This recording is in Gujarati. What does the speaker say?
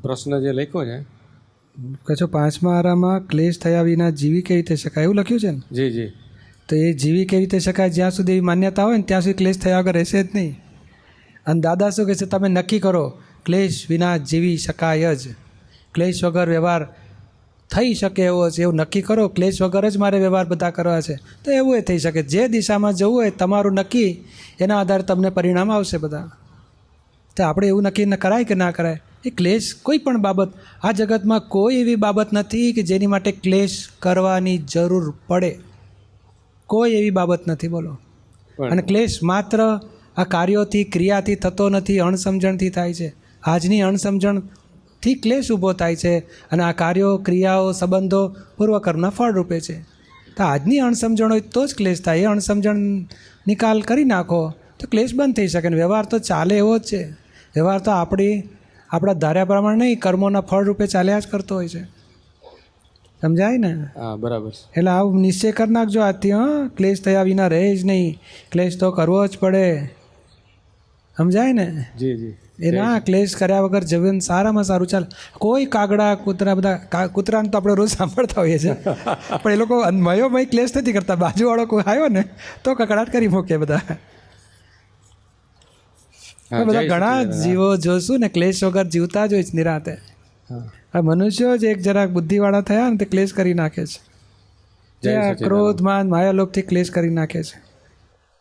પ્રશ્ન જે લખ્યો છે કચો 5મા આરામાં ક્લેશ થયા વિના જીવી કેવી રીતે શકાય એવું લખ્યું છે ને? જી જી. તો એ જીવી કેવી રીતે શકાય? જ્યાં સુધી એવી માન્યતા હોય ને ત્યાં સુધી ક્લેશ થયા વગર રહેશે જ નહીં. અને દાદા શું કહે છે? તમે નક્કી કરો ક્લેશ વિના જીવી શકાય જ, ક્લેશ વગર વ્યવહાર થઈ શકે એવો છે એવું નક્કી કરો. ક્લેશ વગર જ મારે વ્યવહાર બધા કરવા છે તો એવું એ થઈ શકે. જે દિશામાં જવું હોય તમારું નક્કી, એના આધારે તમને પરિણામ આવશે બધા. તો આપણે એવું નક્કી ન કરાય કે ના કરાય. એ ક્લેશ કોઈ પણ બાબત, આ જગતમાં કોઈ એવી બાબત નથી કે જેની માટે ક્લેશ કરવાની જરૂર પડે. કોઈ એવી બાબત નથી, બોલો. અને ક્લેશ માત્ર આ કાર્યોથી ક્રિયાથી થતો નથી, અણસમજણથી થાય છે. આજની અણસમજણથી ક્લેશ ઊભો થાય છે અને આ કાર્યો ક્રિયાઓ સંબંધો પૂર્વકર્મના ફળ રૂપે છે. તો આજની અણસમજણ હોય તો જ ક્લેશ થાય. એ અણસમજણ નિકાલ કરી નાખો તો ક્લેશ બંધ થઈ શકે. વ્યવહાર તો ચાલે એવો જ છે. વ્યવહાર તો આપણા ધાર્યા પ્રમાણે નહીં, કર્મોના ફળ રૂપે ચાલ્યા જ કરતો હોય છે. સમજાય ને? હા, બરાબર. એટલે આવું નિશ્ચય કરી નાખજો આજથી. ક્લેશ થયા વિના રહે જ નહીં, ક્લેશ તો કરવો જ પડે. સમજાય ને? જી જી. એ ના, ક્લેશ કર્યા વગર જીવન સારામાં સારું ચાલે. કોઈ કાગડા કૂતરા, બધા કૂતરાને તો આપણે રોજ સાંભળતા હોઈએ છીએ, પણ એ લોકો મયોમય ક્લેશ નથી કરતા. બાજુવાળો કોઈ આવ્યો ને તો કકડાટ કરી મૂકે બધા. બધા ઘણા જીવો જોશું ને ક્લેશ વગર જીવતા જ હોય છે નિરાતે. આ મનુષ્યો જ એક જરાક બુદ્ધિવાળા થયા ને તે ક્લેશ કરી નાખે છે. ક્રોધ માન માયા લોભથી ક્લેશ કરી નાખે છે.